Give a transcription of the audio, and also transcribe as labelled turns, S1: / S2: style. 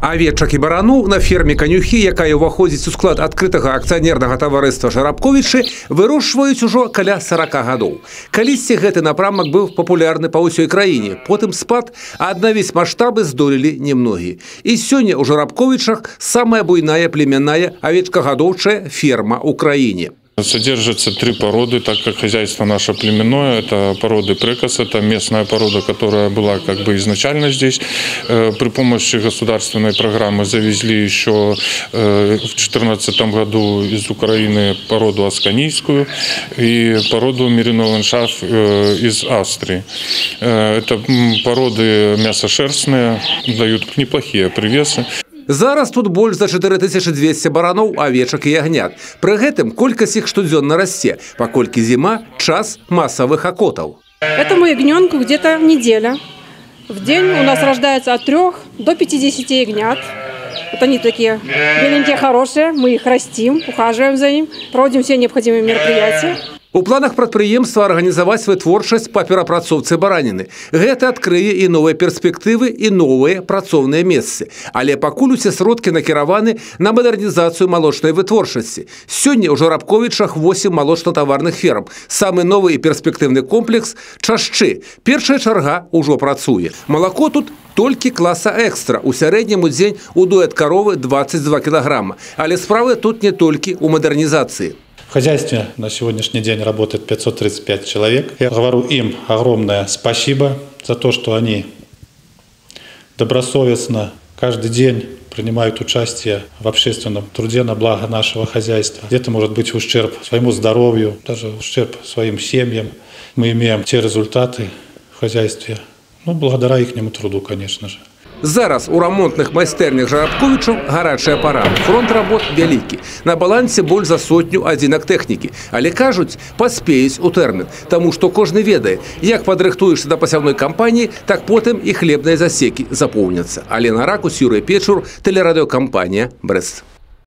S1: Авечак і бараноў на ферме Канюхі, якая ўваходзіць у склад адкрытага акцыянернага таварыства «Жарабковічы», вырошчваюць ужо каля 40 гадоў. Калісьці гэты напрамак быў папулярны па ўсёй краіне, потым спад, а аднавіць маштабы здолелі немногія. І сёння ў Жарабковічах самая буйная племянная авечкагадоўчая ферма ў краіне.
S2: Содержатся 3 породы, так как хозяйство наше племенное. Это породы Прекос, это местная порода, которая была как бы изначально здесь. При помощи государственной программы завезли еще в 2014 году из Украины породу асканийскую и породу Мерино-Ландшафт из Австрии. Это породы мясошерстные, дают неплохие привесы.
S1: Зараз тут больш за 4200 бараноў, авечак і ягнят. Пры гэтым колькасць іх штодзённа расце, паколькі зіма – час массовых акотаў.
S3: Этому ягненку где-то неделя. В день у нас рождается от 3 до 50 ягнят. Вот они такие беленькие, хорошие, мы их растим, ухаживаем за ним, проводим все необходимые мероприятия.
S1: У планах прадпрыемства арганізаваць вытворчасць па перапрацоўцы бараніны. Гэта адкрые і новыя перспектывы, і новыя працоўныя месцы. Але пакуль усе сродкі накіраваны на мадэрнізацыю малочнай вытворчасці. Сёння ў Жарабковічах 8 малочна-таварных ферм. Самы новы і перспектыўны комплекс – Чашчы. Першая чарга ўжо працуе. Малако тут толькі класа экстра. У сярэднім у дзень удоят каровы 22 кілаграма. Але справы тут не толькі ў мадэрнізацыі.
S4: В хозяйстве на сегодняшний день работает 535 человек. Я говорю им огромное спасибо за то, что они добросовестно каждый день принимают участие в общественном труде на благо нашего хозяйства. Где-то может быть ущерб своему здоровью, даже ущерб своим семьям. Мы имеем те результаты в хозяйстве, благодаря ихнему труду, конечно же.
S1: Зараз у рамонтных майстэрнях Жарабковічаў гарачая пара. Фронт работ вялікі. На балансе больш за 100 адзінак тэхнікі. Але кажуць, паспеюць у тэрмін. Таму што кожны ведае, як падрыхтуешся да пасяўной кампаніі, так потым і хлебныя засекі запоўняцца. Алена Ракус, Юрый Печур, тэлерадыёкампанія «Брэст».